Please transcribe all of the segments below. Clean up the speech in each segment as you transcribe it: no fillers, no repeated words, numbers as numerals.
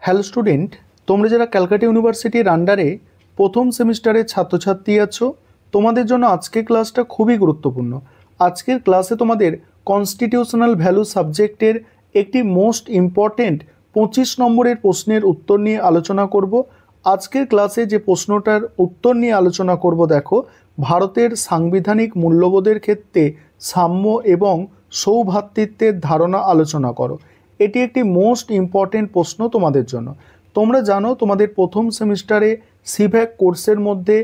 Hello student, তোমরা যারা ক্যালকাটা ইউনিভার্সিটির আন্ডারে প্রথম সেমিস্টারের ছাত্রছাত্রী আছো, তোমাদের জন্য আজকের ক্লাসটা খুবই গুরুত্বপূর্ণ। আজকের ক্লাসে তোমাদের কনস্টিটিউশনাল ভ্যালু সাবজেক্টের একটি মোস্ট ইম্পর্টেন্ট 25 নম্বরের প্রশ্নের উত্তর নিয়ে আলোচনা করব। আজকের ক্লাসে যে প্রশ্নটার উত্তর নিয়ে আলোচনা করব, দেখো, ভারতের সাংবিধানিক মূল্যবোধের ক্ষেত্রে সাম্য এবং সৌভ্রাতৃত্বের ধারণা আলোচনা করো। এটি একটি মোস্ট ইম্পর্টেন্ট প্রশ্ন তোমাদের জন্য। তোমরা জানো তোমাদের প্রথম সেমিস্টারে সিভ্যাক কোর্সের মধ্যে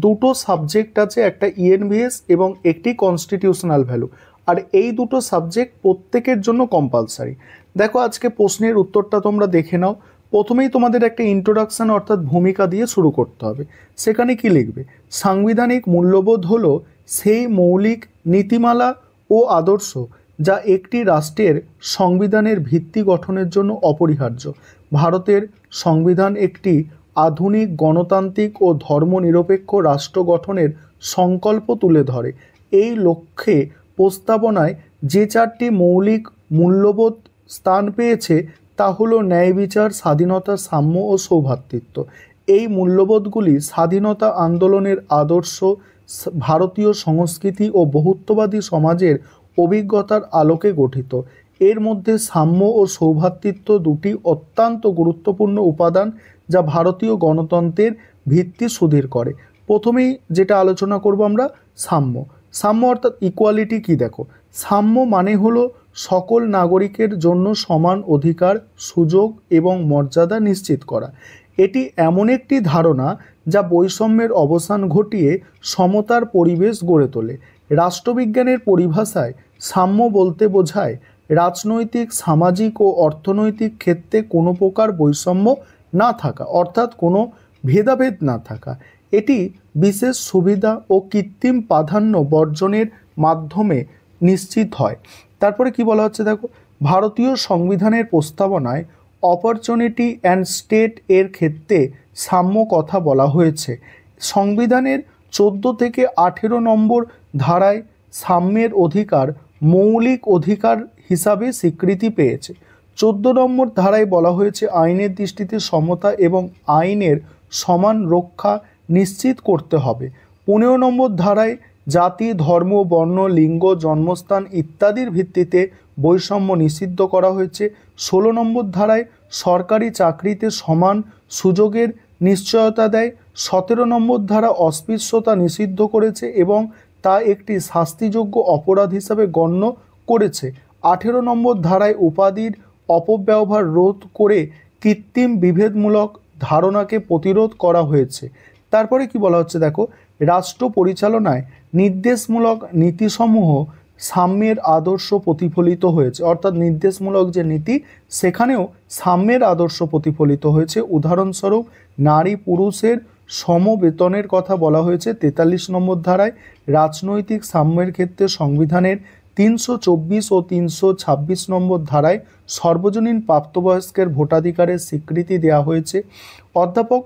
দুটো সাবজেক্ট আছে, একটা ইএনভিএস এবং একটি কনস্টিটিউশনাল ভ্যালু, আর এই দুটো সাবজেক্ট প্রত্যেকের জন্য কম্পালসারি। দেখো, আজকে প্রশ্নের উত্তরটা তোমরা দেখে নাও। প্রথমেই তোমাদের একটা ইন্ট্রোডাকশন অর্থাৎ ভূমিকা দিয়ে শুরু করতে হবে। সেখানে কি লিখবে? সাংবিধানিক মূল্যবোধ হলো সেই মৌলিক নীতিমালা ও আদর্শ যা একটি রাষ্ট্রের সংবিধানের ভিত্তি গঠনের জন্য অপরিহার্য। ভারতের সংবিধান একটি আধুনিক গণতান্ত্রিক ও ধর্মনিরপেক্ষ রাষ্ট্র গঠনের সংকল্প তুলে ধরে। এই লক্ষ্যে প্রস্তাবনায় যে চারটি মৌলিক মূল্যবোধ স্থান পেয়েছে তা হলো ন্যায় বিচার, স্বাধীনতা, সাম্য ও সৌভ্রাতৃত্ব। এই মূল্যবোধগুলি স্বাধীনতা আন্দোলনের আদর্শ, ভারতীয় সংস্কৃতি ও বহুত্ববাদী সমাজের অভিজ্ঞতার আলোকে গঠিত। এর মধ্যে সাম্য ও সৌভ্রাতৃত্ব দুটি অত্যন্ত গুরুত্বপূর্ণ উপাদান যা ভারতীয় গণতন্ত্রের ভিত্তি সুদৃঢ় করে। প্রথমেই যেটা আলোচনা করব আমরা, সাম্য। সাম্য অর্থাৎ ইকুয়ালিটি কি? দেখো, সাম্য মানে হলো সকল নাগরিকের জন্য সমান অধিকার, সুযোগ এবং মর্যাদা নিশ্চিত করা। এটি এমন একটি ধারণা যা বৈষম্যের অবসান ঘটিয়ে সমতার পরিবেশ গড়ে তোলে। রাষ্ট্রবিজ্ঞানের পরিভাষায় সাম্য বলতে বোঝায় রাজনৈতিক, সামাজিক ও অর্থনৈতিক ক্ষেত্রে কোনো প্রকার বৈষম্য না থাকা, অর্থাৎ কোনো ভেদাভেদ না থাকা। এটি বিশেষ সুবিধা ও কৃত্রিম প্রাধান্য বর্জনের মাধ্যমে নিশ্চিত হয়। তারপরে কি বলা হচ্ছে? দেখো, ভারতীয় সংবিধানের প্রস্তাবনায় অপরচুনিটি অ্যান্ড স্টেট এর ক্ষেত্রে সাম্য কথা বলা হয়েছে। সংবিধানের 14 থেকে 18 নম্বর ধারায় সাম্যের অধিকার মৌলিক অধিকার হিসাবে স্বীকৃতি পেয়েছে। 14 নম্বর ধারায় বলা হয়েছে আইনের দৃষ্টিতে সমতা এবং আইনের সমান রক্ষা নিশ্চিত করতে হবে। 15 নম্বর ধারায় জাতি, ধর্ম, বর্ণ, লিঙ্গ, জন্মস্থান ইত্যাদির ভিত্তিতে বৈষম্য নিষিদ্ধ করা হয়েছে। 16 নম্বর ধারায় সরকারি চাকরিতে সমান সুযোগের নিশ্চয়তা দেয়। 17 নম্বর ধারা অস্পৃশ্যতা নিষিদ্ধ করেছে এবং তা একটি শাস্তিযোগ্য অপরাধ হিসাবে গণ্য করেছে। 18 নম্বর ধারায় উপাধির অপব্যবহার রোধ করে কৃত্রিম বিভেদমূলক ধারণাকে প্রতিরোধ করা হয়েছে। তারপরে কি বলা হচ্ছে? দেখো, রাষ্ট্র পরিচালনায় নির্দেশমূলক নীতিসমূহ সাম্যের আদর্শ প্রতিফলিত হয়েছে, অর্থাৎ নির্দেশমূলক যে নীতি সেখানেও সাম্যের আদর্শ প্রতিফলিত হয়েছে। উদাহরণস্বরূপ নারী পুরুষের সমবেতনের কথা বলা হয়েছে 43 নম্বর ধারায়। রাজনৈতিক সাম্যের ক্ষেত্রে সংবিধানের 324 ও 326 নম্বর ধারায় সর্বজনীন প্রাপ্তবয়স্কের ভোটাধিকারের স্বীকৃতি দেওয়া হয়েছে। অধ্যাপক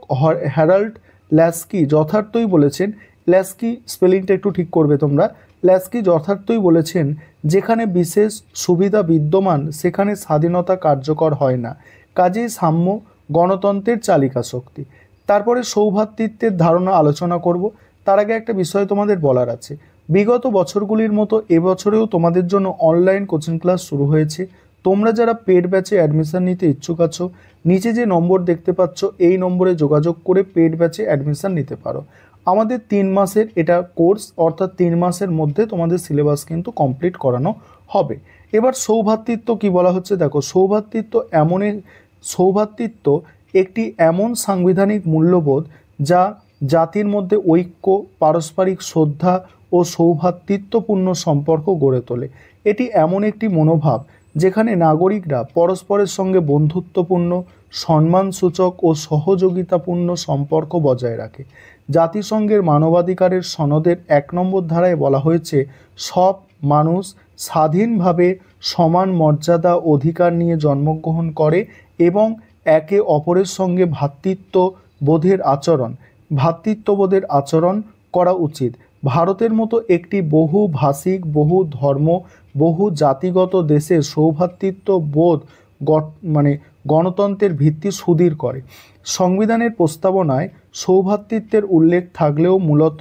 হ্যারাল্ড ল্যাস্কি যথার্থই বলেছেন, ল্যাস্কি স্পেলিংটা একটু ঠিক করবে তোমরা, ল্যাস্কি যথার্থই বলেছেন, যেখানে বিশেষ সুবিধা বিদ্যমান সেখানে স্বাধীনতা কার্যকর হয় না। কাজেই সাম্য গণতন্ত্রের চালিকা শক্তি। তারপরে সৌভ্রাতৃত্বের ধারণা আলোচনা করব। তার আগে একটা বিষয় তোমাদের বলার আছে। বিগত বছরগুলির মতো এবছরেও তোমাদের জন্য অনলাইন কোচিং ক্লাস শুরু হয়েছে। তোমরা যারা পেড ব্যাচে অ্যাডমিশন নিতে ইচ্ছুক আছো, নিচে যে নম্বর দেখতে পাচ্ছ এই নম্বরে যোগাযোগ করে পেড ব্যাচে অ্যাডমিশন নিতে পারো। আমাদের 3 মাসের এটা কোর্স, অর্থাৎ 3 মাসের মধ্যে তোমাদের সিলেবাস কিন্তু কমপ্লিট করানো হবে। এবার সৌভ্রাতৃত্ব কি বলা হচ্ছে? দেখো, সৌভ্রাতৃত্ব একটি এমন সাংবিধানিক মূল্যবোধ যা জাতির মধ্যে ঐক্য, পারস্পরিক শ্রদ্ধা ও সৌভ্রাতৃত্বপূর্ণ সম্পর্ক গড়ে তোলে। এটি এমন একটি মনোভাব যেখানে নাগরিকরা পরস্পরের সঙ্গে বন্ধুত্বপূর্ণ, সম্মানসূচক ও সহযোগিতাপূর্ণ সম্পর্ক বজায় রাখে। জাতিসংঘের মানবাধিকারের সনদের 1 নম্বর ধারায় বলা হয়েছে, সব মানুষ স্বাধীনভাবে সমান মর্যাদা অধিকার নিয়ে জন্মগ্রহণ করে এবং একে অপরের সঙ্গে ভ্রাতৃত্ববোধের আচরণ করা উচিত। ভারতের মতো একটি বহুভাষিক, বহু ধর্ম, বহু জাতিগত দেশে সৌভ্রাতৃত্ব বোধ গণতন্ত্রের ভিত্তি সুদৃঢ় করে। সংবিধানের প্রস্তাবনায় সৌভ্রাতৃত্বের উল্লেখ থাকলেও মূলত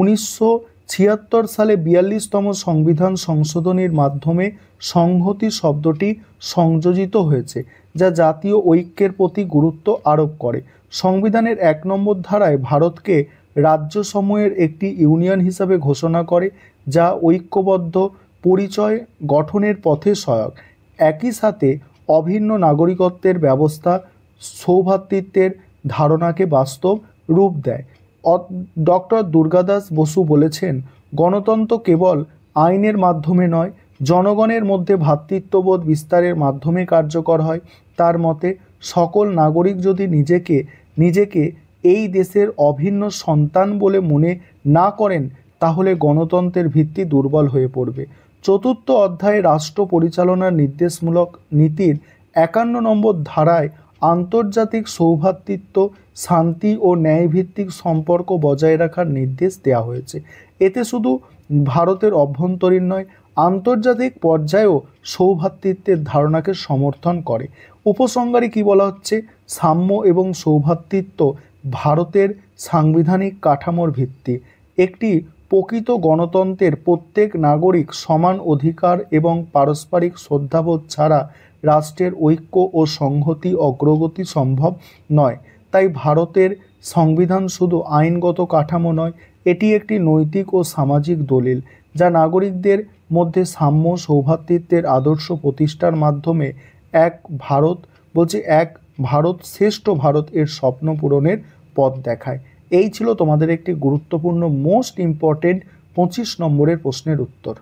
1976 সালে 42তম সংবিধান সংশোধনীর মাধ্যমে সংহতি শব্দটি সংযোজিত হয়েছে, যা জাতীয় ঐক্যের প্রতি গুরুত্ব আরোপ করে। সংবিধানের 1 নম্বর ধারায় ভারতকে রাজ্যসমূহের একটি ইউনিয়ন হিসাবে ঘোষণা করে, যা ঐক্যবদ্ধ পরিচয় গঠনের পথে সহায়ক। একই সাথে অভিন্ন নাগরিকত্বের ব্যবস্থা সৌভ্রাতৃত্বের ধারণাকে বাস্তব রূপ দেয়। ডক্টর দুর্গাদাস বসু বলেছেন, গণতন্ত্র কেবল আইনের মাধ্যমে নয়, জনগণের মধ্যে ভ্রাতৃত্ববোধ বিস্তারের মাধ্যমে কার্যকর হয়। তার মতে সকল নাগরিক যদি নিজেকে এই দেশের অভিন্ন সন্তান বলে মনে না করেন, তাহলে গণতন্ত্রের ভিত্তি দুর্বল হয়ে পড়বে। 4র্থ অধ্যায়ে রাষ্ট্র পরিচালনার নির্দেশমূলক নীতির 51 নম্বর ধারায় আন্তর্জাতিক সৌভ্রাতৃত্ব, শান্তি ও ন্যায়ভিত্তিক সম্পর্ক বজায় রাখার নির্দেশ দেওয়া হয়েছে। এতে শুধু ভারতের অভ্যন্তরীণ নয়, আন্তর্জাতিক পর্যায়েও সৌভ্রাতৃত্বের ধারণাকে সমর্থন করে। উপসংহারে কি বলা হচ্ছে? সাম্য এবং সৌভ্রাতৃত্ব ভারতের সাংবিধানিক কাঠামোর ভিত্তি। একটি প্রকৃত গণতন্ত্রের প্রত্যেক নাগরিক সমান অধিকার এবং পারস্পরিক শ্রদ্ধাবোধ ছাড়া রাষ্ট্রের ঐক্য ও সংহতি অগ্রগতি সম্ভব নয়। তাই ভারতের সংবিধান শুধু আইনগত কাঠামো নয়, এটি একটি নৈতিক ও সামাজিক দলিল, যা নাগরিকদের মধ্যে সাম্য, সৌভ্রাতৃত্বের আদর্শ প্রতিষ্ঠার মাধ্যমে এক ভারত শ্রেষ্ঠ ভারত এর স্বপ্ন পূরণের পথ দেখায়। এই ছিল তোমাদের একটি গুরুত্বপূর্ণ মোস্ট ইম্পর্টেন্ট 25 নম্বরের প্রশ্নের উত্তর।